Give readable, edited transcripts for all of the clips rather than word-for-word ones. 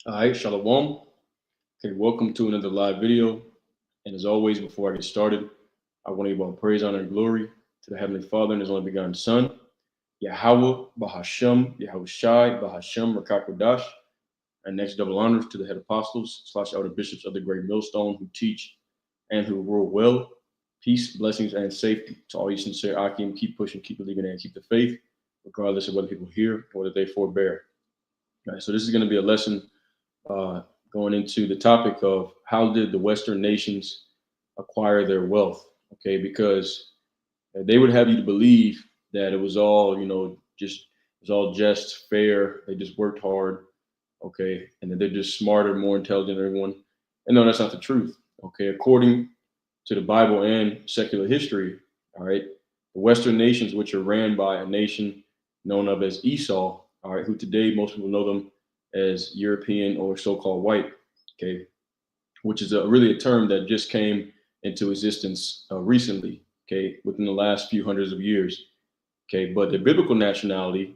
All right, Shalom. Okay, welcome to another live video. And as always, before I get started, I want to give all praise, honor, and glory to the Heavenly Father and His only begotten Son, Yahweh, Bahashem, Yahushai, Bahashem, Rakakodash. And next, double honors to the head apostles / elder bishops of the great millstone who teach and who rule well. Peace, blessings, and safety to all you sincere Akim. Keep pushing, keep believing, and keep the faith, regardless of whether people hear or whether they forbear. All right, so this is going to be a lesson uh, going into the topic of how did the Western nations acquire their wealth? Okay, because they would have you to believe that it was all, just it was all just fair. They just worked hard, okay, and that they're just smarter, more intelligent than everyone. And no, that's not the truth. Okay, according to the Bible and secular history, all right, the Western nations, which are ran by a nation known of as Esau, all right, who today most people know them as European or so-called white, okay, which is really a term that just came into existence recently, okay, within the last few hundreds of years, okay. But the biblical nationality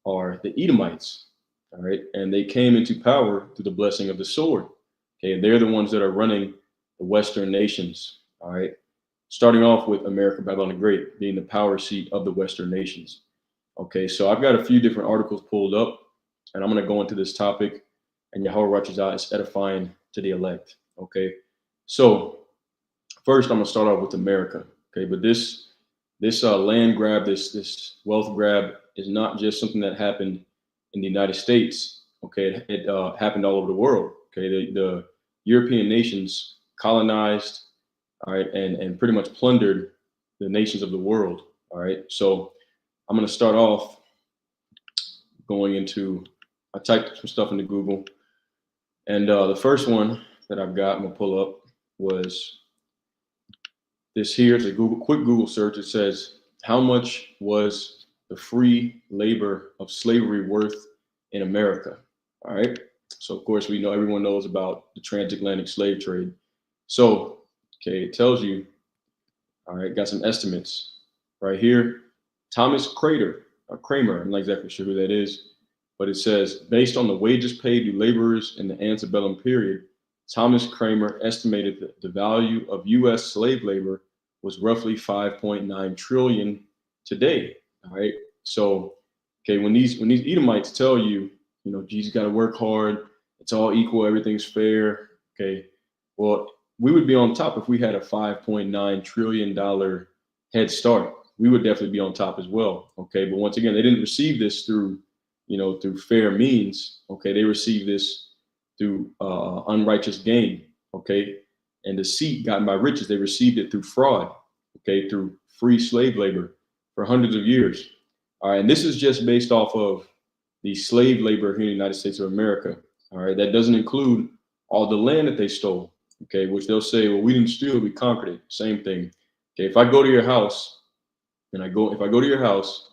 are the Edomites, all right, and they came into power through the blessing of the sword, okay. And they're the ones that are running the Western nations, all right. Starting off with America, Babylon the Great being the power seat of the Western nations. Okay, so I've got a few different articles pulled up, and I'm going to go into this topic, and Yahweh Ratchazah is edifying to the elect. Okay, so first I'm going to start off with America. Okay, but this land grab, this wealth grab, is not just something that happened in the United States. Okay, it happened all over the world. Okay, the European nations colonized, all right, and pretty much plundered the nations of the world. All right, so I'm going to start off going into, I typed some stuff into Google, and the first one that I've got, I'm gonna pull up, was this here. It's a quick Google search. It says, how much was the free labor of slavery worth in America? All right. So of course we know, everyone knows about the transatlantic slave trade. So, okay, it tells you, all right, got some estimates right here. Thomas Kramer, I'm not exactly sure who that is, but it says, based on the wages paid to laborers in the antebellum period, Thomas Kramer estimated that the value of U.S. slave labor was roughly 5.9 trillion today. All right. So, okay, when these Edomites tell you, geez, you got to work hard, it's all equal, everything's fair. Okay, well, we would be on top if we had a $5.9 trillion head start. We would definitely be on top as well. Okay, but once again, they didn't receive this through fair means. Okay, they received this through unrighteous gain. Okay, and deceit gotten by riches. They received it through fraud. Okay, through free slave labor for hundreds of years. All right, and this is just based off of the slave labor here in the United States of America. All right, that doesn't include all the land that they stole. Okay, which they'll say, well, we didn't steal, we conquered it. Same thing. Okay, if I go to your house and if I go to your house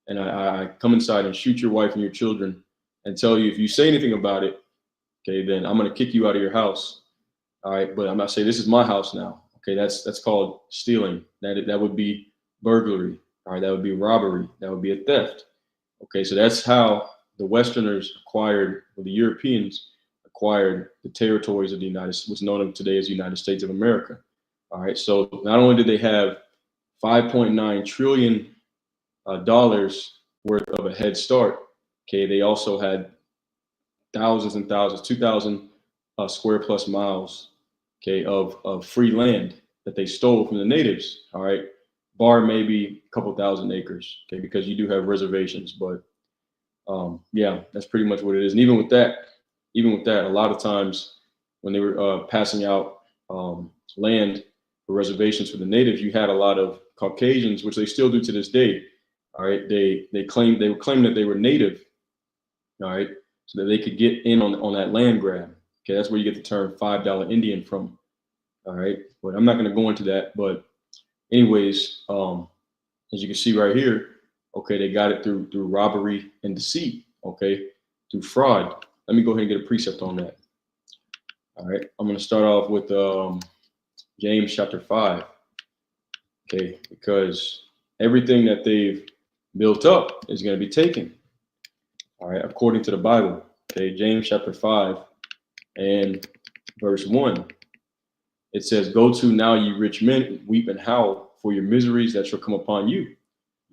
and I come inside and shoot your wife and your children and tell you, if you say anything about it, okay, then I'm going to kick you out of your house. All right, but I'm not saying this is my house now. Okay, that's called stealing. That would be burglary. All right, that would be robbery. That would be a theft. Okay, so that's how the Westerners acquired, or the Europeans acquired, the territories of the United States, what's known today as the United States of America. All right, so not only did they have 5.9 trillion dollars worth of a head start, okay, they also had thousands and thousands, 2,000 square plus miles, okay, of free land that they stole from the natives. All right, bar maybe a couple thousand acres, okay, because you do have reservations, but yeah, that's pretty much what it is. And even with that, a lot of times when they were passing out land for reservations for the natives, you had a lot of Caucasians, which they still do to this day. All right, they would claim that they were native. All right, so that they could get in on that land grab. Okay, that's where you get the term $5 Indian from. All right, but I'm not going to go into that. But anyways, as you can see right here, okay, they got it through robbery and deceit. Okay, through fraud. Let me go ahead and get a precept on that. All right, I'm going to start off with James chapter 5. Okay, because everything that they've built up is going to be taken. All right, according to the Bible. Okay, James chapter 5 and verse 1. It says, "Go to now, ye rich men, weep and howl for your miseries that shall come upon you.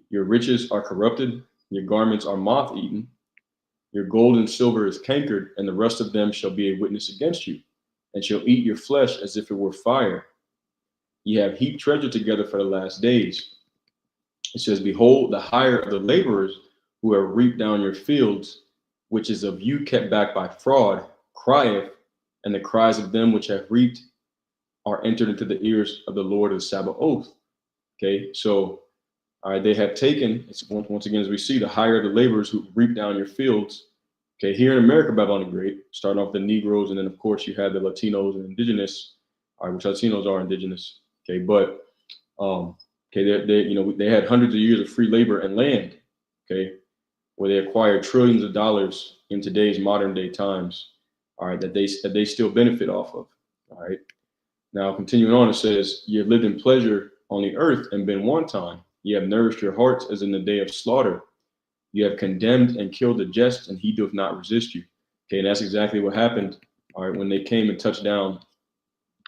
Your riches are corrupted, your garments are moth-eaten, your gold and silver is cankered, and the rest of them shall be a witness against you, and shall eat your flesh as if it were fire. Ye have heaped treasure together for the last days." It says, "Behold, the hire of the laborers who have reaped down your fields, which is of you kept back by fraud, crieth, and the cries of them which have reaped are entered into the ears of the Lord of the Sabbath oath." Okay, so all right, they have taken, it's once again, as we see, the hire of the laborers who reap down your fields. Okay, here in America, Babylon the Great, starting off the Negroes, and then of course you had the Latinos and indigenous, all right, which Latinos are indigenous. Okay, but okay, they had hundreds of years of free labor and land. Okay, where they acquired trillions of dollars in today's modern day times. All right, that they still benefit off of. All right. Now, continuing on, it says, "You have lived in pleasure on the earth and been wanton. You have nourished your hearts as in the day of slaughter. You have condemned and killed the just, and he doth not resist you." Okay, and that's exactly what happened. All right, when they came and touched down,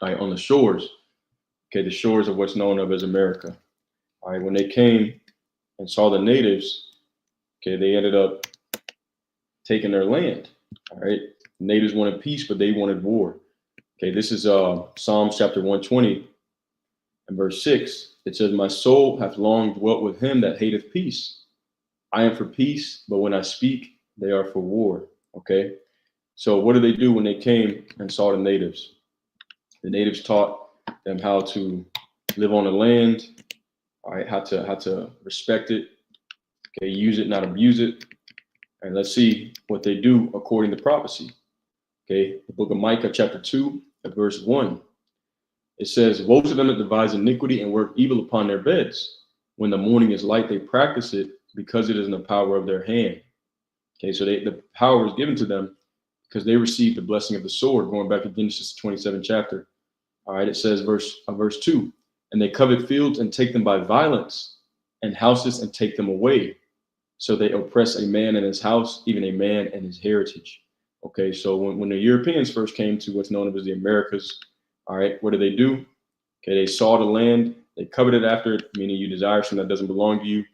all right, on the shores. Okay, the shores of what's known of as America. All right, when they came and saw the natives, okay, they ended up taking their land. All right, the natives wanted peace, but they wanted war. Okay, this is Psalms chapter 120 and verse 6. It says, "My soul hath long dwelt with him that hateth peace. I am for peace, but when I speak, they are for war." Okay, so what did they do when they came and saw the natives? The natives taught them how to live on the land, all right, how to respect it, okay, use it, not abuse it. And let's see what they do according to prophecy. Okay, the book of Micah, chapter 2, verse 1. It says, "Woe to them that devise iniquity and work evil upon their beds. When the morning is light, they practice it because it is in the power of their hand." Okay, so the power was given to them because they received the blessing of the sword. Going back to Genesis 27 chapter. All right, it says verse 2, "And they covet fields and take them by violence, and houses and take them away. So they oppress a man and his house, even a man and his heritage." Okay, so when the Europeans first came to what's known as the Americas, all right, what did they do? Okay, they saw the land, they coveted after it, meaning you desire something that doesn't belong to you,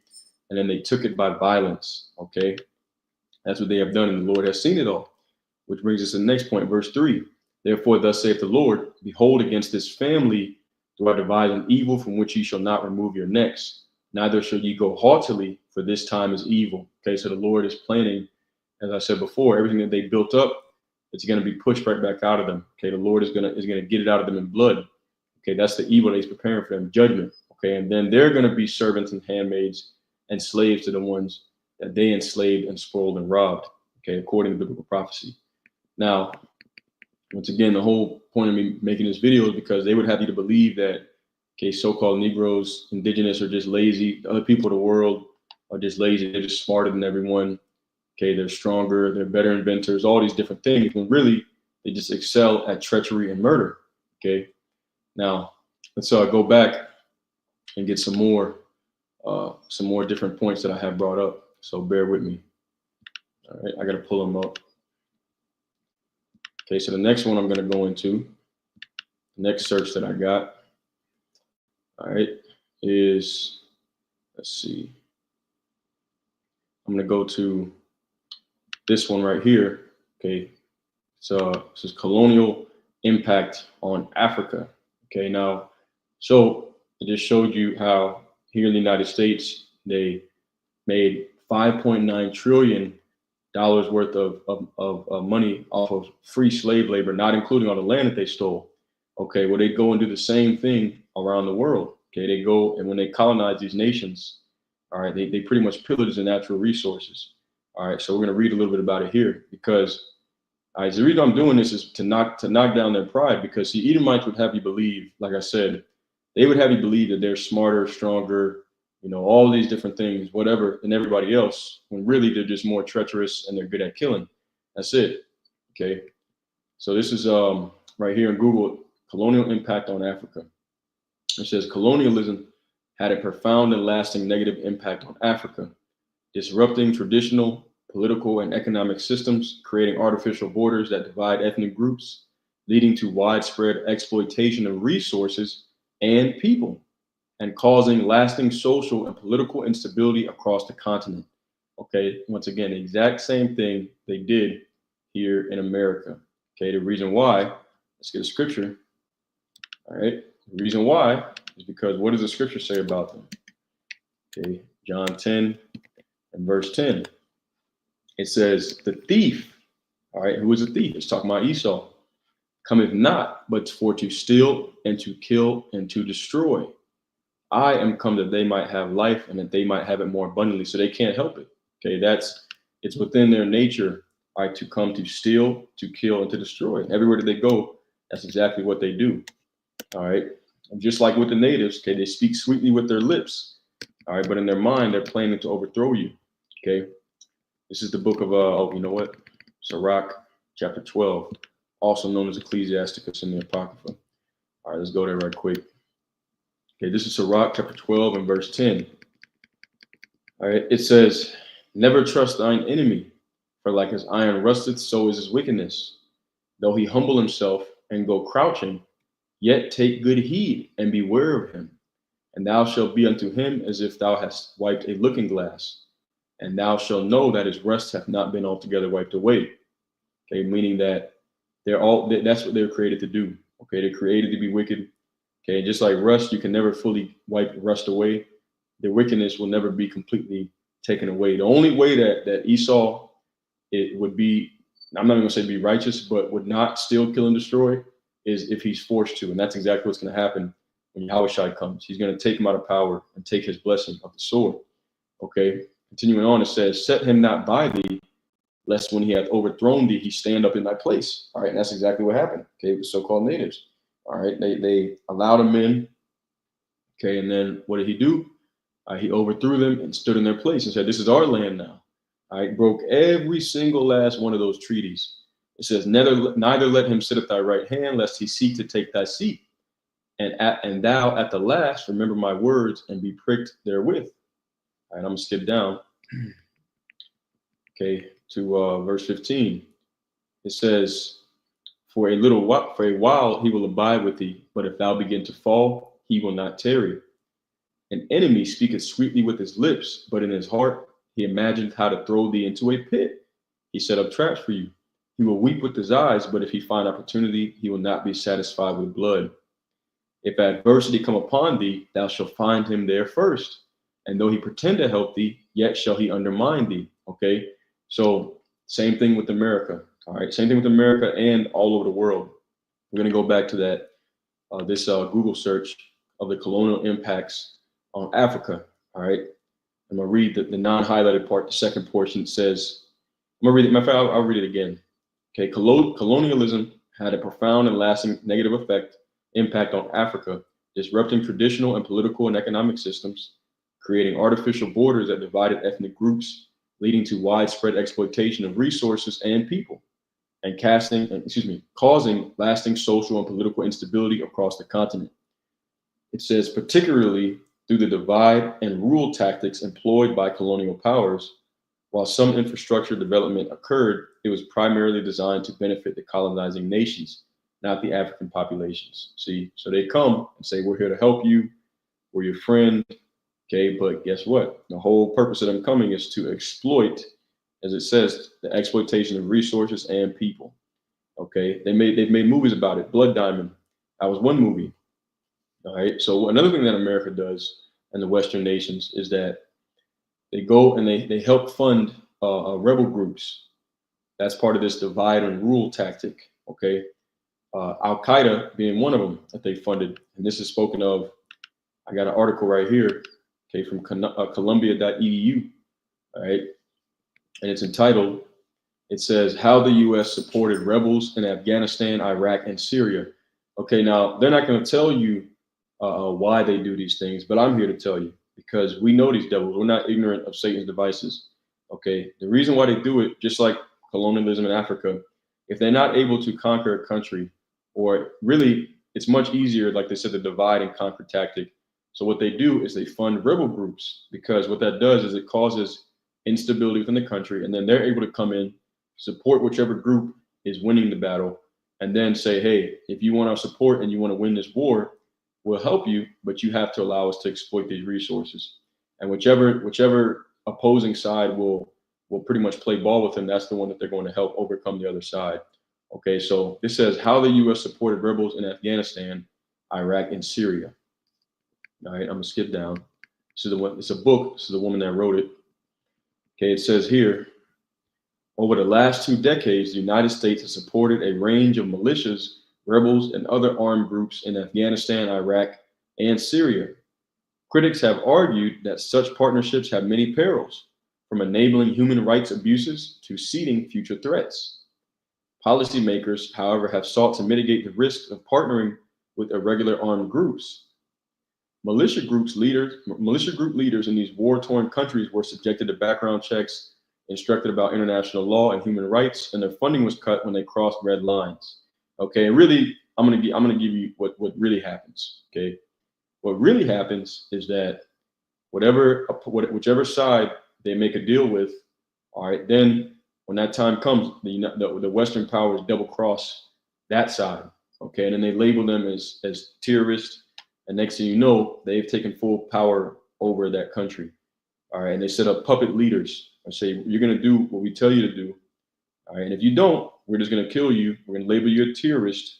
and then they took it by violence. Okay, that's what they have done, and the Lord has seen it all. Which brings us to the next point, verse 3. "Therefore, thus saith the Lord, behold, against this family do I devise an evil from which ye shall not remove your necks, neither shall ye go haughtily, for this time is evil." Okay, so the Lord is planning, as I said before, everything that they built up, it's going to be pushed right back out of them. Okay, the Lord is gonna get it out of them in blood. Okay, that's the evil that he's preparing for them, judgment. Okay, and then they're going to be servants and handmaids and slaves to the ones that they enslaved and spoiled and robbed. Okay, according to biblical prophecy. Now, once again, the whole point of me making this video is because they would have you to believe that, okay, so-called Negroes, indigenous are just lazy. The other people of the world are just lazy. They're just smarter than everyone. Okay, they're stronger. They're better inventors. All these different things. When really, they just excel at treachery and murder. Okay, now let's go back and get some more different points that I have brought up. So bear with me. All right, I got to pull them up. Okay, so the next one I'm going to go into, the next search that I got, all right, is, let's see, I'm going to go to this one right here. Okay, so this is colonial impact on Africa. Okay, now, so I just showed you how here in the United States, they made $5.9 trillion worth of money off of free slave labor, not including all the land that they stole. Okay, well, they go and do the same thing around the world. Okay, they go and when they colonize these nations, all right, they pretty much pillage the natural resources. All right, so we're going to read a little bit about it here because the reason I'm doing this is to knock down their pride, because the Edomites would have you believe, like I said, they would have you believe that they're smarter, stronger, all these different things, whatever, than everybody else, when really they're just more treacherous and they're good at killing. That's it. Okay. So this is right here in Google, colonial impact on Africa. It says colonialism had a profound and lasting negative impact on Africa, disrupting traditional political, and economic systems, creating artificial borders that divide ethnic groups, leading to widespread exploitation of resources and people, and causing lasting social and political instability across the continent. Okay, once again, the exact same thing they did here in America. Okay, the reason why, let's get a scripture. All right, the reason why is because what does the scripture say about them? Okay, John 10 and verse 10. It says, the thief, all right, who is a thief? It's talking about Esau, cometh not, but for to steal and to kill and to destroy. I am come that they might have life and that they might have it more abundantly. So they can't help it. Okay, it's within their nature, right, to come to steal, to kill, and to destroy. And everywhere that they go, that's exactly what they do. All right. And just like with the natives, okay, they speak sweetly with their lips. All right, but in their mind, they're planning to overthrow you. Okay. This is the book of oh, you know what? Sirach, chapter 12, also known as Ecclesiasticus in the Apocrypha. All right, let's go there right quick. Okay, this is Sirach chapter 12 and verse 10. All right, it says, never trust thine enemy, for like as iron rusteth, so is his wickedness. Though he humble himself and go crouching, yet take good heed and beware of him. And thou shalt be unto him as if thou hast wiped a looking glass. And thou shalt know that his rust hath not been altogether wiped away. Okay, meaning that that's what they're created to do. Okay, they're created to be wicked. Okay, just like rust, you can never fully wipe rust away. The wickedness will never be completely taken away. The only way that Esau, it would be, I'm not even gonna say be righteous, but would not steal, kill, and destroy, is if he's forced to. And that's exactly what's gonna happen when Yahushua comes. He's gonna take him out of power and take his blessing of the sword. Okay, continuing on, it says, set him not by thee, lest when he hath overthrown thee, he stand up in thy place. All right, and that's exactly what happened. Okay, with so-called natives. All right, they allowed him in. Okay, and then what did he do? He overthrew them and stood in their place and said, this is our land now. All right, broke every single last one of those treaties. It says, neither let him sit at thy right hand, lest he seek to take thy seat. And thou at the last remember my words and be pricked therewith. All right, I'm gonna skip down. Okay, to verse 15. It says, for a while he will abide with thee, but if thou begin to fall, he will not tarry. An enemy speaketh sweetly with his lips, but in his heart he imagined how to throw thee into a pit. He set up traps for you. He will weep with his eyes, but if he find opportunity, he will not be satisfied with blood. If adversity come upon thee, thou shalt find him there first. And though he pretend to help thee, yet shall he undermine thee. Okay, so same thing with America. All right, same thing with America and all over the world. We're going to go back to that this Google search of the colonial impacts on Africa. All right, I'm gonna read the non-highlighted part. The second portion says, I'm gonna read it. Matter of fact, I'll read it again. Okay, colonialism had a profound and lasting negative impact on Africa, disrupting traditional and political and economic systems, creating artificial borders that divided ethnic groups, leading to widespread exploitation of resources and people, and causing lasting social and political instability across the continent. It says, particularly through the divide and rule tactics employed by colonial powers, while some infrastructure development occurred, it was primarily designed to benefit the colonizing nations, not the African populations. See, so they come and say, we're here to help you, we're your friend. Okay, but guess what? The whole purpose of them coming is to exploit, as it says, the exploitation of resources and people. Okay, they've made movies about it. Blood Diamond, that was one movie. All right. So another thing that America does and the Western nations is that they go and they help fund rebel groups. That's part of this divide and rule tactic. Okay. Al Qaeda being one of them that they funded. And this is spoken of. I got an article right here. Okay, from Columbia.edu. All right. And it's entitled, it says, how the U.S. supported rebels in Afghanistan, Iraq, and Syria. Okay, now they're not going to tell you why they do these things, but I'm here to tell you, because we know these devils. We're not ignorant of Satan's devices. Okay, the reason why they do it, just like colonialism in Africa, if they're not able to conquer a country, or really, it's much easier, like they said, the divide and conquer tactic. So what they do is they fund rebel groups, because what that does is it causes instability within the country, and then they're able to come in, support whichever group is winning the battle, and then say, hey, if you want our support and you want to win this war, we'll help you, but you have to allow us to exploit these resources. And whichever opposing side will pretty much play ball with them, that's the one that they're going to help overcome the other side. Okay, so this says how the U.S. supported rebels in Afghanistan, Iraq, and Syria. All right, I'm gonna skip down. So it's a book. This is the woman that wrote it. Okay, it says here, over the last 2 decades, the United States has supported a range of militias, rebels, and other armed groups in Afghanistan, Iraq, and Syria. Critics have argued that such partnerships have many perils, from enabling human rights abuses to seeding future threats. Policymakers, however, have sought to mitigate the risks of partnering with irregular armed groups. Militia group leaders in these war-torn countries were subjected to background checks, instructed about international law and human rights, and their funding was cut when they crossed red lines. Okay, and really, I'm gonna give you what really happens. Okay, what really happens is that whichever side they make a deal with, all right, then when that time comes, the Western powers double cross that side. Okay, and then they label them as terrorists. And next thing you know, they've taken full power over that country. All right. And they set up puppet leaders and say, you're going to do what we tell you to do. All right. And if you don't, we're just going to kill you. We're going to label you a terrorist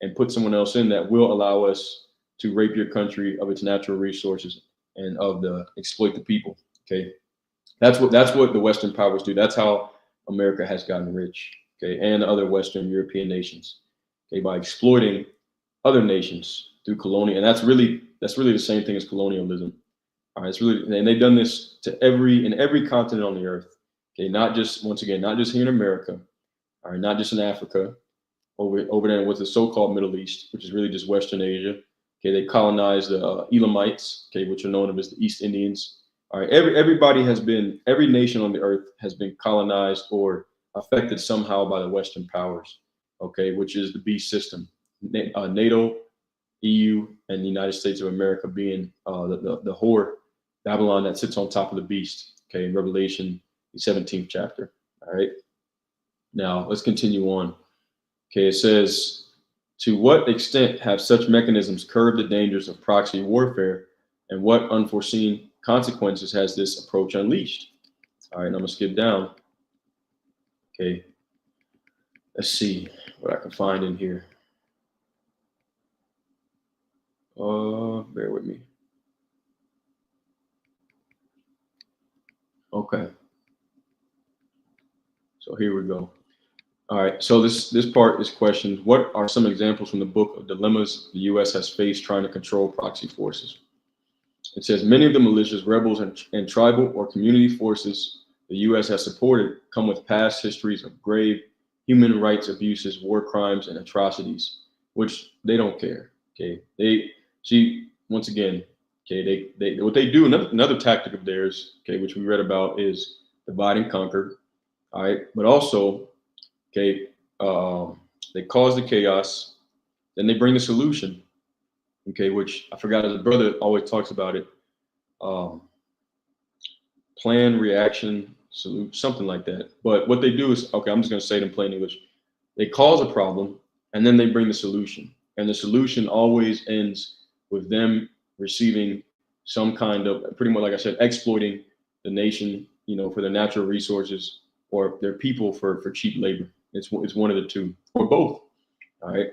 and put someone else in that will allow us to rape your country of its natural resources and exploit the people. Okay. That's what the Western powers do. That's how America has gotten rich. Okay. And other Western European nations. Okay. By exploiting other nations through colonial, and that's really the same thing as colonialism. All right, it's really, and they've done this to every continent on the earth. Okay, not just here in America, all right, not just in Africa, over there with the so-called Middle East, which is really just Western Asia. Okay, they colonized the Elamites, okay, which are known as the East Indians. All right, every nation on the earth has been colonized or affected somehow by the Western powers. Okay, which is the beast system, NATO, EU, and the United States of America being the whore Babylon that sits on top of the beast. Okay, in Revelation, the 17th chapter. All right. Now let's continue on. Okay, it says, to what extent have such mechanisms curbed the dangers of proxy warfare, and what unforeseen consequences has this approach unleashed? All right, and I'm gonna skip down. Okay, let's see what I can find in here. Bear with me. Okay. So here we go. All right. So this part is questions. What are some examples from the book of dilemmas the U.S. has faced trying to control proxy forces? It says many of the militias, rebels, and tribal or community forces the U.S. has supported come with past histories of grave human rights abuses, war crimes, and atrocities, which they don't care. Okay. Once again, okay, they what they do, another tactic of theirs, okay, which we read about, is divide and conquer. All right, but also, okay, they cause the chaos, then they bring the solution. Okay, which I forgot, his brother always talks about it. Plan, reaction, salute, something like that. But what they do is, okay, I'm just going to say it in plain English. They cause a problem, and then they bring the solution. And the solution always ends with them receiving some kind of, pretty much like I said, exploiting the nation, for their natural resources or their people for cheap labor. It's one of the two, or both. All right.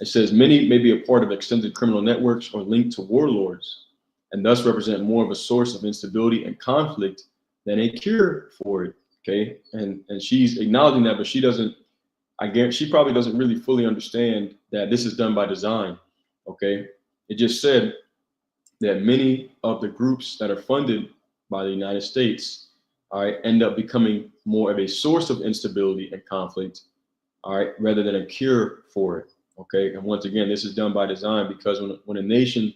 It says many may be a part of extended criminal networks or linked to warlords, and thus represent more of a source of instability and conflict than a cure for it. Okay. And she's acknowledging that, but she doesn't, I guarantee she probably doesn't really fully understand that this is done by design. Okay. It just said that many of the groups that are funded by the United States, all right, end up becoming more of a source of instability and conflict, all right, rather than a cure for it. Okay. And once again, this is done by design, because when a nation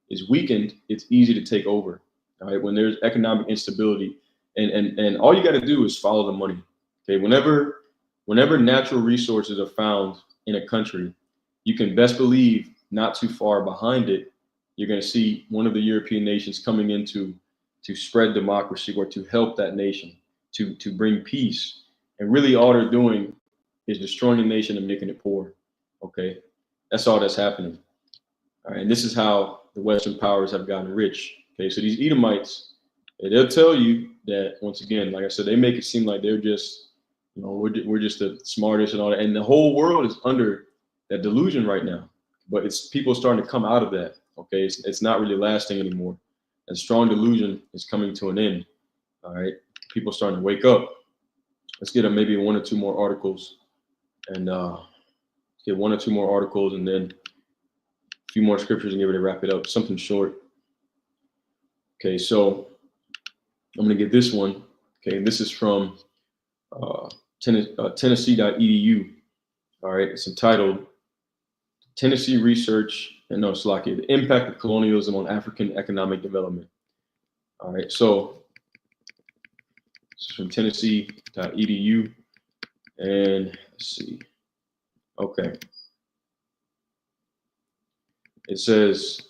is weakened, it's easy to take over. All right. When there's economic instability, and all you got to do is follow the money. Okay. Whenever natural resources are found in a country, you can best believe not too far behind it, you're going to see one of the European nations coming in to spread democracy or to help that nation. to bring peace. And really all they're doing is destroying the nation and making it poor. Okay. That's all that's happening. All right. And this is how the Western powers have gotten rich. Okay. So these Edomites, they'll tell you that, once again, like I said, they make it seem like they're just, we're just the smartest and all that. And the whole world is under that delusion right now. But it's people starting to come out of that. Okay. It's not really lasting anymore. And strong delusion is coming to an end. All right. People starting to wake up. Let's get maybe one or two more articles, and get one or two more articles, and then a few more scriptures, and get ready to wrap it up. Something short. Okay, so I'm going to get this one. Okay, this is from Tennessee.edu. All right, it's entitled Tennessee Research, and no, Slovakia, the Impact of Colonialism on African Economic Development. All right, so this is from Tennessee.edu, and let's see. Okay. It says,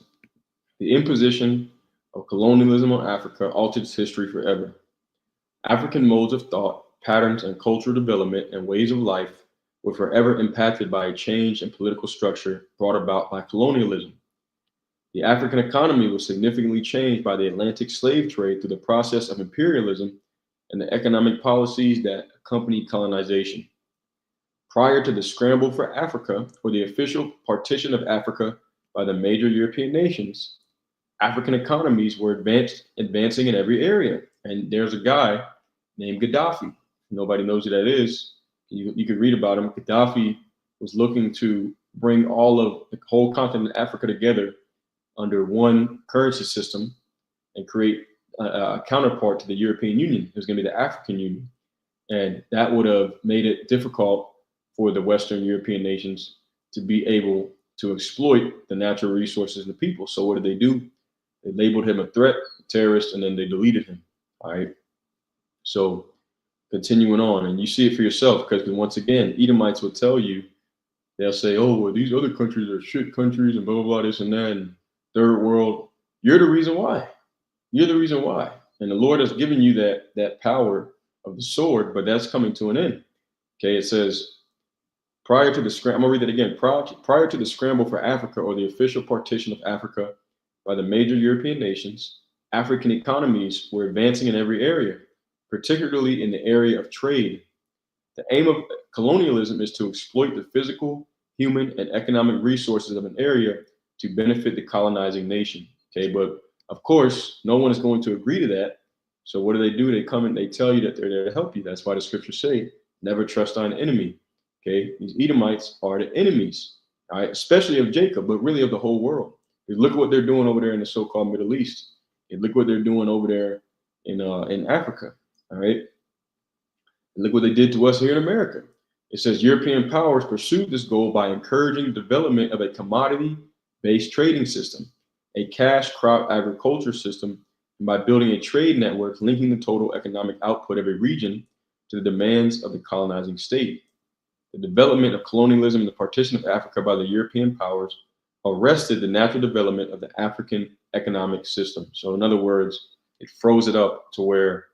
the imposition of colonialism on Africa altered its history forever. African modes of thought, patterns, and cultural development and ways of life were forever impacted by a change in political structure brought about by colonialism. The African economy was significantly changed by the Atlantic slave trade through the process of imperialism and the economic policies that accompanied colonization. Prior to the scramble for Africa, or the official partition of Africa by the major European nations, African economies were advancing in every area. And there's a guy named Gaddafi. Nobody knows who that is. You could read about him. Gaddafi was looking to bring all of the whole continent of Africa together under one currency system and create a counterpart to the European Union. It was going to be the African Union. And that would have made it difficult for the Western European nations to be able to exploit the natural resources of the people. So what did they do? They labeled him a threat, a terrorist, and then they deleted him. All right. So continuing on, and you see it for yourself, because once again, Edomites will tell you, they'll say, oh, well, these other countries are shit countries and blah, blah, blah, this and that, and third world. You're the reason why. You're the reason why. And the Lord has given you that power of the sword, but that's coming to an end. Okay, it says, prior to the scramble, I'm going to read that again. Prior to the scramble for Africa, or the official partition of Africa by the major European nations, African economies were advancing in every area, particularly in the area of trade. The aim of colonialism is to exploit the physical, human, and economic resources of an area to benefit the colonizing nation. Okay, but of course, no one is going to agree to that. So what do? They come and they tell you that they're there to help you. That's why the scriptures say, never trust on an enemy. Okay, these Edomites are the enemies, all right, especially of Jacob, but really of the whole world. Look at what they're doing over there in the so-called Middle East. And look what they're doing over there in Africa. All right. And look what they did to us here in America. It says European powers pursued this goal by encouraging the development of a commodity-based trading system, a cash crop agriculture system, and by building a trade network linking the total economic output of a region to the demands of the colonizing state. The development of colonialism and the partition of Africa by the European powers arrested the natural development of the African economic system. So in other words, it froze it up to where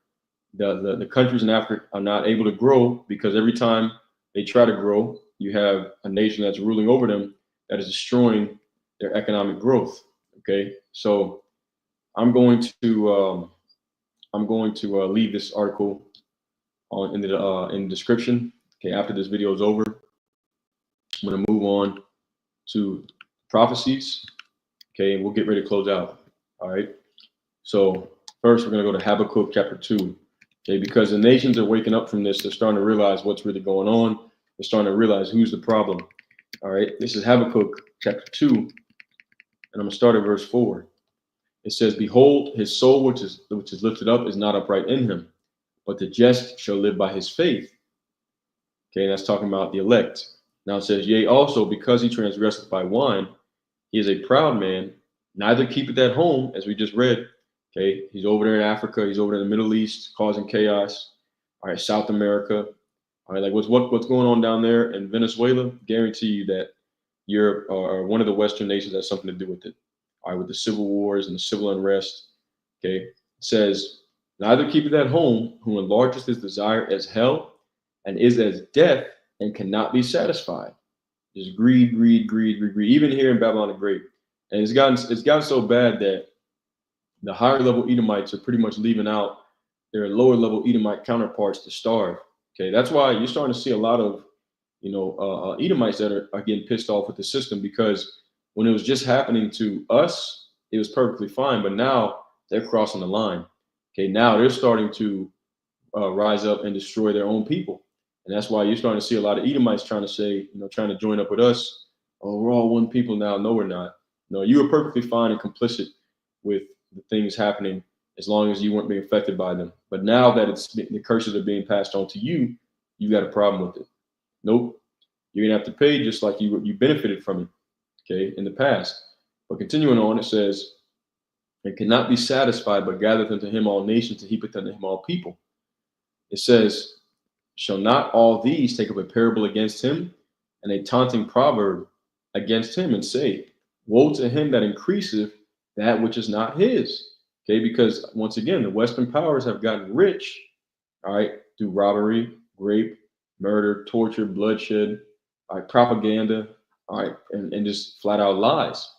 the countries in Africa are not able to grow, because every time they try to grow, you have a nation that's ruling over them that is destroying their economic growth. Okay, so I'm going to leave this article in the description. Okay, after this video is over, I'm going to move on to prophecies. Okay, and we'll get ready to close out. All right. So first, we're going to go to Habakkuk chapter 2. Okay, because the nations are waking up from this. They're starting to realize what's really going on. They're starting to realize who's the problem. All right. This is Habakkuk chapter 2, and I'm going to start at verse 4. It says, behold, his soul which is lifted up is not upright in him, but the just shall live by his faith. Okay, that's talking about the elect. Now it says, yea, also because he transgresseth by wine, he is a proud man, neither keepeth at home, as we just read. Okay, he's over there in Africa, he's over there in the Middle East, causing chaos. All right, South America. All right, like what's going on down there in Venezuela? Guarantee you that Europe or one of the Western nations has something to do with it. All right, with the civil wars and the civil unrest. Okay, it says, Neither keepeth at home, who enlargeth his desire as hell, and is as death, and cannot be satisfied. Just greed, greed, greed, greed, greed. Even here in Babylon the Great, and it's gotten so bad that the higher level Edomites are pretty much leaving out their lower level Edomite counterparts to starve. Okay, that's why you're starting to see a lot of Edomites that are getting pissed off with the system, because when it was just happening to us, it was perfectly fine, but now they're crossing the line. Okay, now they're starting to rise up and destroy their own people, and that's why you're starting to see a lot of Edomites trying to say, trying to join up with us. Oh, we're all one people now. No, we're not. No, you were perfectly fine and complicit with the things happening as long as you weren't being affected by them. But now that the curses are being passed on to you, you got a problem with it. Nope. You're gonna have to pay just like you benefited from it, okay, in the past. But continuing on, it says, "And cannot be satisfied, but gathereth unto him all nations, and heapeth unto him all people." It says, "Shall not all these take up a parable against him, and a taunting proverb against him, and say, Woe to him that increaseth that which is not his." Okay, because once again, the Western powers have gotten rich, all right, through robbery, rape, murder, torture, bloodshed, all right, propaganda, all right, and just flat out lies.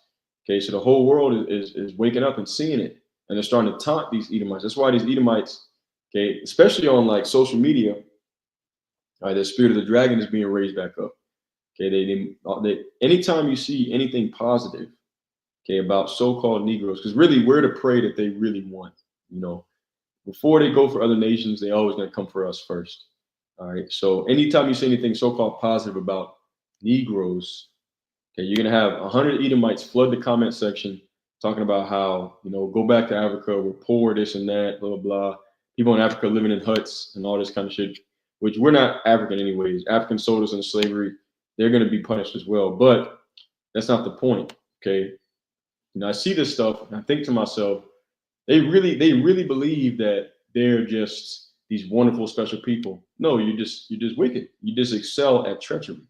Okay, so the whole world is waking up and seeing it, and they're starting to taunt these Edomites. That's why these Edomites, okay, especially on like social media, all right, the spirit of the dragon is being raised back up. Okay, they anytime you see anything positive, okay, about so-called Negroes, because really we're the prey that they really want. You know, before they go for other nations, they always going to come for us first. All right. So anytime you say anything so-called positive about Negroes, okay, you're going to have 100 Edomites flood the comment section talking about how, go back to Africa, we're poor, this and that, blah, blah, blah. People in Africa living in huts and all this kind of shit, which we're not African anyways. Africans sold us into slavery. They're going to be punished as well. But that's not the point. Okay. I see this stuff and I think to myself, they really believe that they're just these wonderful special people. No, you're just wicked. You just excel at treachery.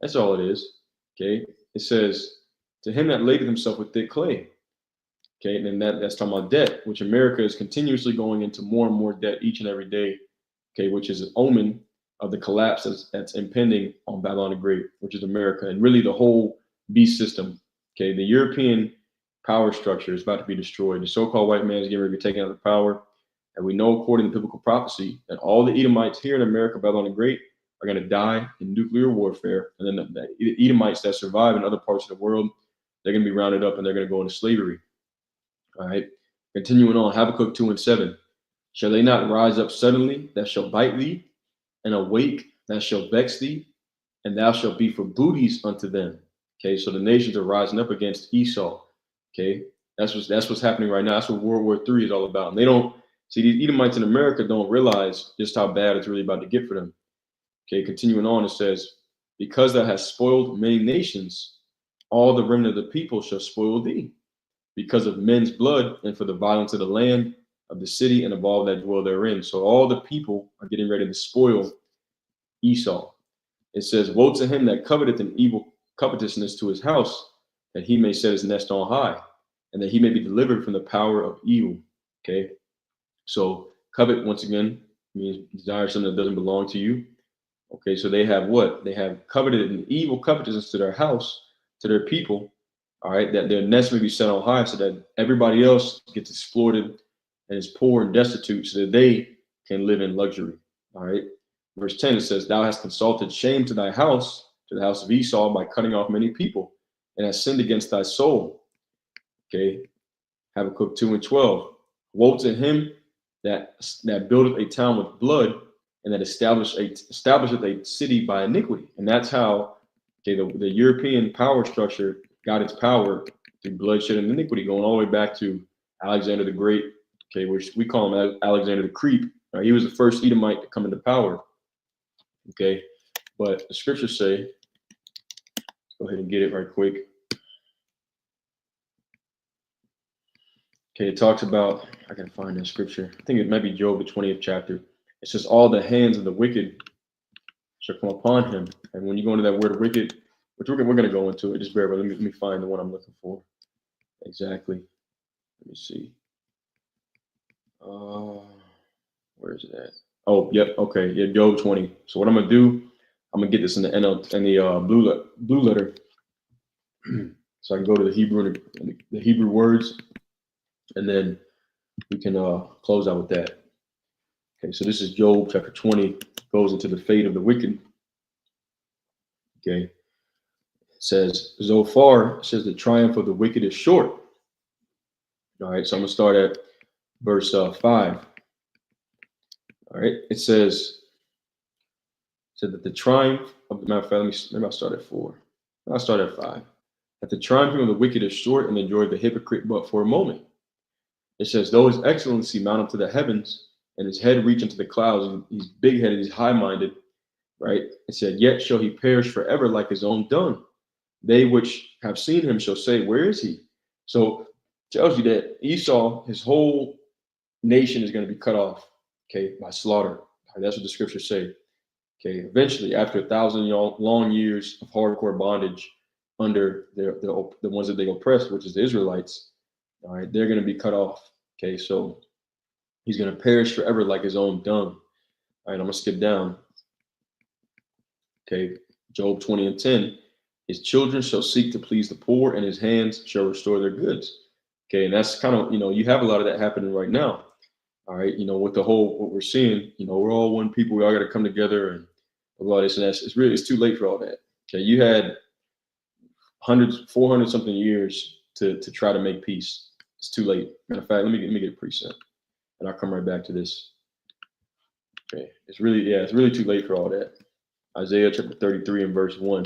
That's all it is. Okay. It says, "To him that ladeth himself with thick clay." Okay, and then that's talking about debt, which America is continuously going into more and more debt each and every day. Okay, which is an omen of the collapse that's impending on Babylon the Great, which is America, and really the whole beast system. Okay, the European power structure is about to be destroyed. The so-called white man is getting ready to be taken out of power. And we know, according to biblical prophecy, that all the Edomites here in America, Babylon the Great, are going to die in nuclear warfare. And then the Edomites that survive in other parts of the world, they're going to be rounded up and they're going to go into slavery. All right. Continuing on, Habakkuk 2 and 7. "Shall they not rise up suddenly that shall bite thee, and awake that shall vex thee, and thou shalt be for booties unto them?" Okay, so the nations are rising up against Esau. Okay, that's what's happening right now. That's what World War III is all about. And they don't see, these Edomites in America don't realize just how bad it's really about to get for them. Okay, continuing on, it says, "Because thou hast spoiled many nations, all the remnant of the people shall spoil thee, because of men's blood, and for the violence of the land, of the city, and of all that dwell therein." So all the people are getting ready to spoil Esau. It says, "Woe to him that coveteth an evil covetousness to his house, that he may set his nest on high, and that he may be delivered from the power of evil." Okay. So covet, once again, means desire something that doesn't belong to you. Okay. So they have what? They have coveted an evil covetousness to their house, to their people. All right. That their nest may be set on high so that everybody else gets exploited and is poor and destitute so that they can live in luxury. All right. Verse 10, it says, "Thou hast consulted shame to thy house, to the house of Esau, by cutting off many people, and hast sinned against thy soul." Okay. Habakkuk 2 and 12. "Woe to him that buildeth a town with blood, and that establisheth a city by iniquity." And that's how, okay, the European power structure got its power through bloodshed and iniquity, going all the way back to Alexander the Great. Okay, which we call him Alexander the Creep. Right? He was the first Edomite to come into power. Okay, but the scriptures say, let's go ahead and get it right quick. Okay, it talks about, I can find that scripture. I think it might be Job, the 20th chapter. It says, "All the hands of the wicked shall come upon him." And when you go into that word wicked, which we're going to go into it, just bear with me. Let me find the one I'm looking for. Exactly. Let me see. Where is it at? Oh, yep. Okay. Yeah, Job 20. So what I'm gonna do, I'm gonna get this in the NL in the blue letter, so I can go to the Hebrew words, and then we can close out with that. Okay. So this is Job chapter 20. Goes into the fate of the wicked. Okay. It says Zophar says the triumph of the wicked is short. All right. So I'm gonna start at verse 5. All right. It says that the triumph of the matter of fact, maybe I'll start at 4. I'll start at 5. That the triumph of the wicked is short and the joy of the hypocrite but for a moment. It says, though his excellency mount up to the heavens and his head reach into the clouds, he's big-headed, he's high-minded, right? It said, yet shall he perish forever like his own dung. They which have seen him shall say, where is he? So it tells you that Esau, his whole nation is going to be cut off, okay, by slaughter. That's what the scriptures say. Okay, eventually, after 1,000 long years of hardcore bondage under the ones that they oppressed, which is the Israelites, all right, they're going to be cut off. Okay, so he's going to perish forever like his own dung. All right, I'm going to skip down. Okay, Job 20 and 10. His children shall seek to please the poor, and his hands shall restore their goods. Okay, and that's kind of, you have a lot of that happening right now. All right, with what we're seeing, we're all one people. We all got to come together and all this and that. It's too late for all that. Okay, you had 400 something years to try to make peace. It's too late. Matter of fact, let me get a precept, and I'll come right back to this. Okay, it's really too late for all that. Isaiah chapter 33 and verse 1.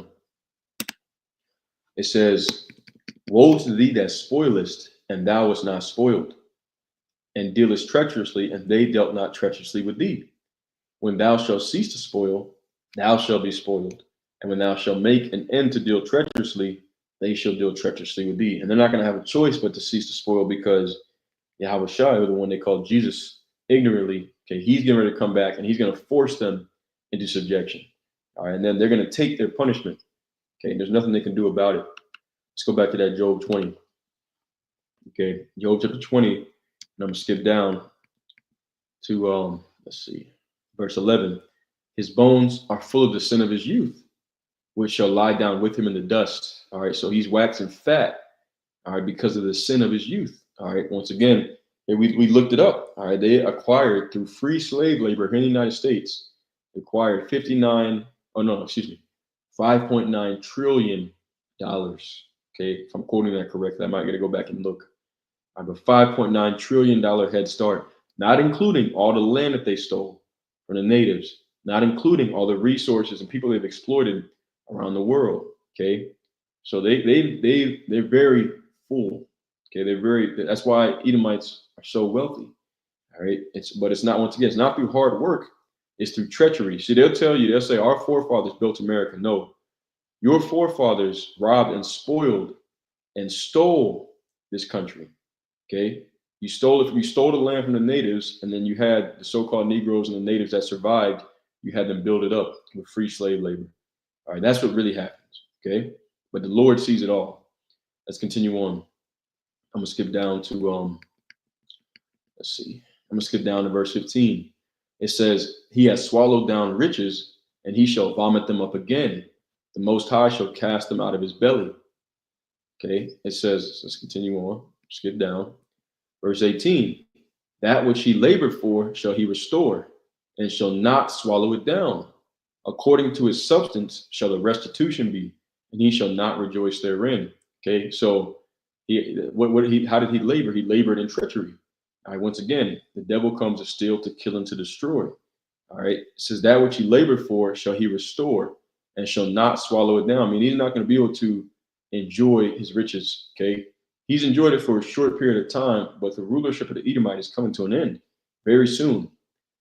It says, woe to thee that spoilest, and thou wast not spoiled, and dealest treacherously, and they dealt not treacherously with thee. When thou shalt cease to spoil, thou shalt be spoiled. And when thou shalt make an end to deal treacherously, they shall deal treacherously with thee. And they're not going to have a choice but to cease to spoil, because Yahushua, the one they called Jesus, ignorantly, okay, he's getting ready to come back and he's going to force them into subjection. All right, and then they're going to take their punishment. Okay, there's nothing they can do about it. Let's go back to that Job 20. Okay, Job chapter 20, and I'm going to skip down to, let's see, verse 11. His bones are full of the sin of his youth, which shall lie down with him in the dust. All right, so he's waxing fat, all right, because of the sin of his youth. All right, once again, we looked it up. All right, they acquired through free slave labor here in the United States, acquired $5.9 trillion. Okay, if I'm quoting that correctly, I might get to go back and look. I have a $5.9 trillion head start, not including all the land that they stole from the natives, not including all the resources and people they've exploited around the world. Okay, so they're very full. Okay, that's why Edomites are so wealthy. All right, but it's not, once again, it's not through hard work, it's through treachery. See, they'll say our forefathers built America. No, your forefathers robbed and spoiled and stole this country. Okay, you stole the land from the natives, and then you had the so-called Negroes and the natives that survived. You had them build it up with free slave labor. All right, that's what really happens. Okay, but the Lord sees it all. Let's continue on. I'm gonna skip down to let's see. I'm gonna skip down to verse 15. It says, he has swallowed down riches, and he shall vomit them up again. The Most High shall cast them out of his belly. Okay, it says, let's continue on. Skip down. Verse 18, that which he labored for shall he restore, and shall not swallow it down. According to his substance shall the restitution be, and he shall not rejoice therein. Okay, so how did he labor? He labored in treachery. All right, once again, the devil comes to steal, to kill, and to destroy. All right, it says that which he labored for shall he restore, and shall not swallow it down. I mean, he's not going to be able to enjoy his riches. Okay, he's enjoyed it for a short period of time, but the rulership of the Edomite is coming to an end very soon.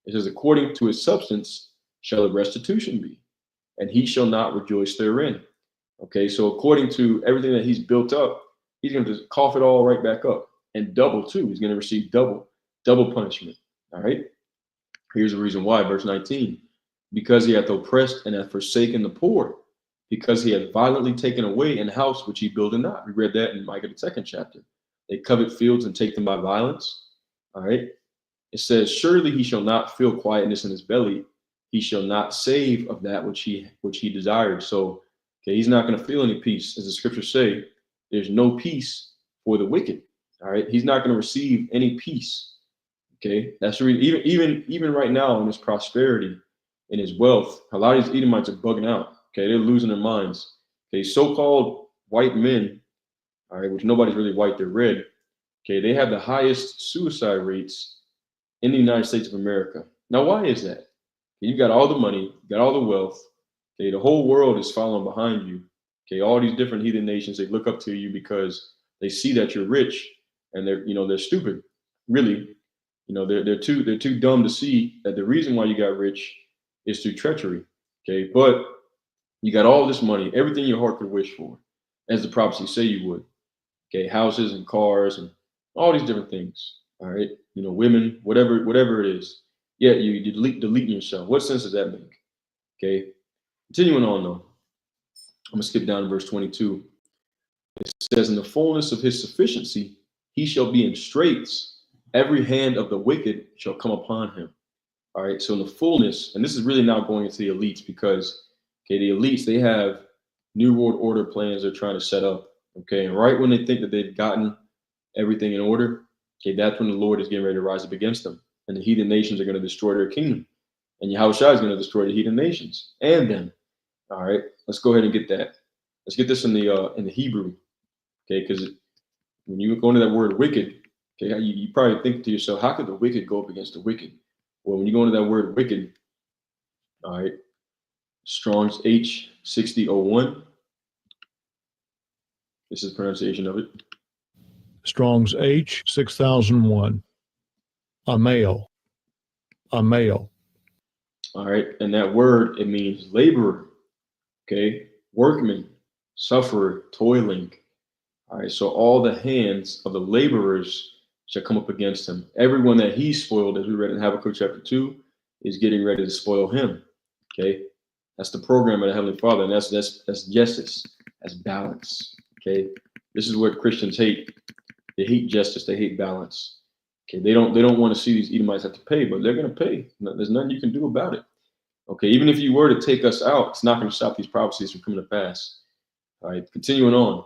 It says, according to his substance shall the restitution be, and he shall not rejoice therein. Okay, so according to everything that he's built up, he's going to just cough it all right back up, and double too. He's going to receive double punishment. All right, here's the reason why. Verse 19, because he hath oppressed and hath forsaken the poor, because he had violently taken away an house which he builded not. We read that in Micah the 2nd chapter. They covet fields and take them by violence. All right. It says, surely he shall not feel quietness in his belly. He shall not save of that which he desired. So, okay, he's not going to feel any peace. As the scriptures say, there's no peace for the wicked. All right. He's not going to receive any peace. Okay. That's the reason, even right now in his prosperity, in his wealth, a lot of these Edomites are bugging out. Okay. They're losing their minds. Okay. So-called white men, all right, which nobody's really white, they're red. Okay. They have the highest suicide rates in the United States of America. Now, why is that? You got all the money, you got all the wealth. Okay, the whole world is following behind you. Okay, all these different heathen nations, they look up to you because they see that you're rich, and they're stupid. Really, they're too dumb to see that the reason why you got rich is through treachery. Okay, but you got all this money, everything your heart could wish for, as the prophecies say you would. Okay, houses and cars and all these different things. All right, women, whatever it is. Yeah, you deleting yourself. What sense does that make? Okay, continuing on though. I'm gonna skip down to verse 22. It says, in the fullness of his sufficiency, he shall be in straits. Every hand of the wicked shall come upon him. All right, so in the fullness, and this is really now going into the elites because, okay, the elites, they have New World Order plans they're trying to set up. Okay, and right when they think that they've gotten everything in order, okay, that's when the Lord is getting ready to rise up against them. And the heathen nations are going to destroy their kingdom. And Yahushua is going to destroy the heathen nations and them. All right, let's go ahead and get that. Let's get this in the Hebrew, okay? Because when you go into that word wicked, okay, you probably think to yourself, how could the wicked go up against the wicked? Well, when you go into that word wicked, all right, Strong's H6001. This is the pronunciation of it. Strong's H6001. A male. All right, and that word, it means laborer, okay, workman, sufferer, toiling. All right, so all the hands of the laborers shall come up against him. Everyone that he spoiled, as we read in Habakkuk chapter 2, is getting ready to spoil him. Okay, that's the program of the Heavenly Father, and that's justice, that's balance. Okay, this is what Christians hate. They hate justice, they hate balance. Okay, they don't want to see these Edomites have to pay, but they're going to pay. There's nothing you can do about it. Okay, even if you were to take us out, it's not going to stop these prophecies from coming to pass. All right, continuing on.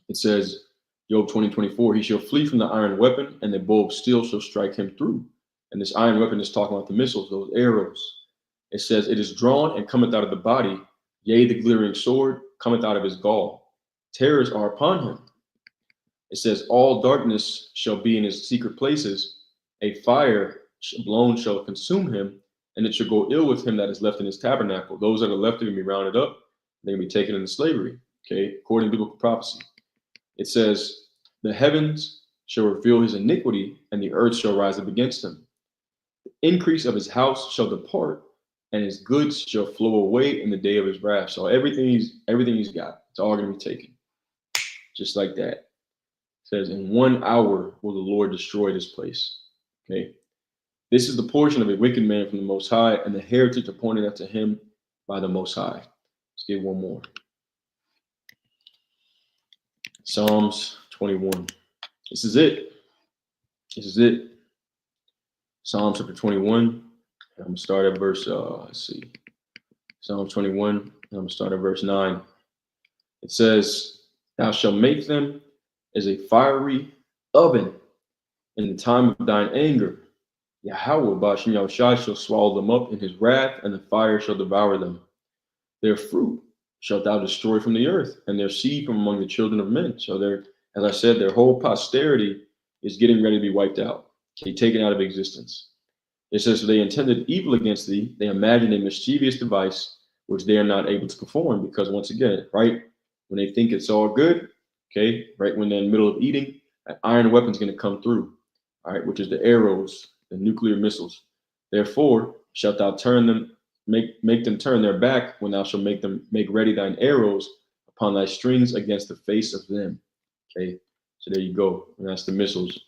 It says, Job 20:24, he shall flee from the iron weapon, and the bow of steel shall strike him through. And this iron weapon is talking about the missiles, those arrows. It says, it is drawn and cometh out of the body, yea, the glittering sword cometh out of his gall. Terrors are upon him. It says, all darkness shall be in his secret places. A fire blown shall consume him, and it shall go ill with him that is left in his tabernacle. Those that are left are going to be rounded up. They're going to be taken into slavery, okay, according to biblical prophecy. It says, the heavens shall reveal his iniquity, and the earth shall rise up against him. The increase of his house shall depart, and his goods shall flow away in the day of his wrath. So everything he's got, it's all going to be taken. Just like that. Says, in 1 hour will the Lord destroy this place. Okay. This is the portion of a wicked man from the Most High, and the heritage appointed unto him by the Most High. Let's get one more. Psalms 21. This is it. Psalms chapter 21. I'm going to start at verse, Psalms 21. I'm going to start at verse 9. It says, thou shalt make them as a fiery oven in the time of thine anger. Yahweh Bashem Yahushai shall swallow them up in his wrath, and the fire shall devour them. Their fruit shalt thou destroy from the earth, and their seed from among the children of men. So as I said, their whole posterity is getting ready to be wiped out, okay, taken out of existence. It says, so they intended evil against thee. They imagined a mischievous device, which they are not able to perform, because once again, right, when they think it's all good, okay, right when they're in the middle of eating, an iron weapon is going to come through, all right, which is the arrows, the nuclear missiles. Therefore, shalt thou turn them, make them turn their back when thou shalt make them make ready thine arrows upon thy strings against the face of them. Okay, so there you go, and that's the missiles.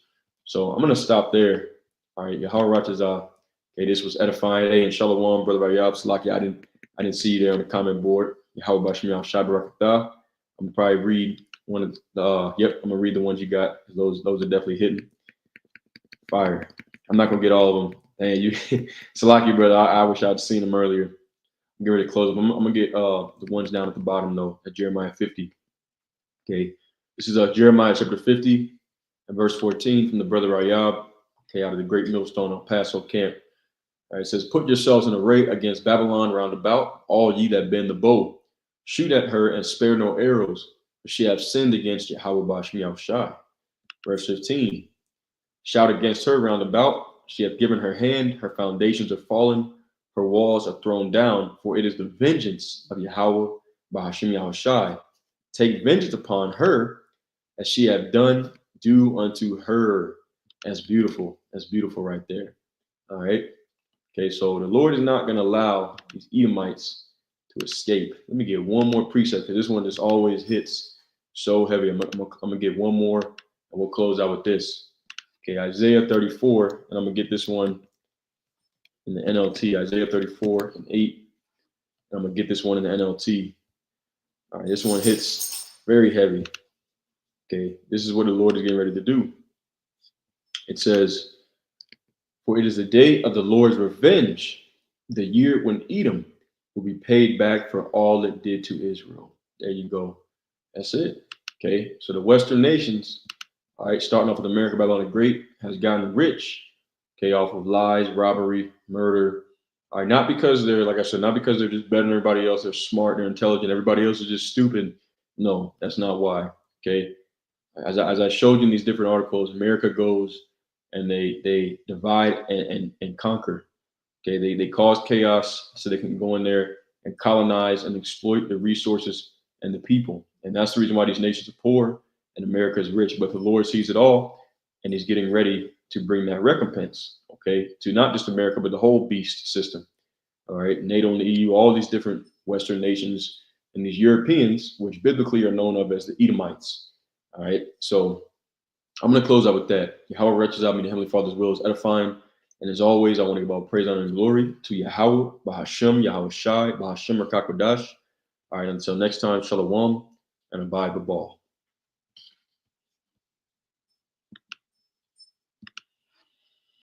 So I'm going to stop there. All right, Yahweh Ratazah. Okay, this was edifying. Hey, and Shalom, brother Rayab Salaki. I didn't see you there on the comment board. Yahweh Bashmi Shabarakatah. I'm gonna probably read one of the I'm gonna read the ones you got. Those are definitely hitting fire. I'm not gonna get all of them. And you, Salaki, brother, I wish I'd seen them earlier. Get ready to close them. I'm gonna get the ones down at the bottom though, at Jeremiah 50. Okay, this is Jeremiah chapter 50 and verse 14 from the brother Ayab. Okay, out of the great millstone El Paso camp. All right, it says, "Put yourselves in array against Babylon round about, all ye that bend the bow. Shoot at her and spare no arrows, for she hath sinned against Yahweh Bashmi Yahushai." Verse 15. "Shout against her round about. She hath given her hand, her foundations are fallen, her walls are thrown down, for it is the vengeance of Yahweh Bahashim Yahushai. Take vengeance upon her, as she hath done, do unto her." That's beautiful. That's beautiful right there. All right. Okay, so the Lord is not going to allow these Edomites to escape. Let me get one more precept, because this one just always hits so heavy. I'm gonna get one more, and we'll close out with this. Okay, Isaiah 34, and I'm gonna get this one in the NLT. Isaiah 34 and 8. And I'm gonna get this one in the NLT. All right, this one hits very heavy. Okay, this is what the Lord is getting ready to do. It says, "For it is the day of the Lord's revenge, the year when Edom will be paid back for all it did to Israel." There you go. That's it. Okay, so the Western nations, all right, starting off with America, Babylon the Great, has gotten rich, okay, off of lies, robbery, murder. All right, not because they're, like I said, not because they're just better than everybody else, they're smart, they're intelligent, everybody else is just stupid. No, that's not why. Okay, as I showed you in these different articles, America goes and they divide and conquer. Okay, they cause chaos so they can go in there and colonize and exploit the resources and the people. And that's the reason why these nations are poor and America is rich. But the Lord sees it all, and He's getting ready to bring that recompense, okay, to not just America, but the whole beast system. All right, NATO and the EU, all these different Western nations, and these Europeans, which biblically are known of as the Edomites. All right, so I'm going to close out with that. Yahweh wretches out me, the Heavenly Father's will is edifying. And as always, I want to give all praise, honor, and glory to Yahweh, Bahashim, Yahweh Shai, Bahashim, Rakakodash. All right, until next time, Shalom, and abide the ball.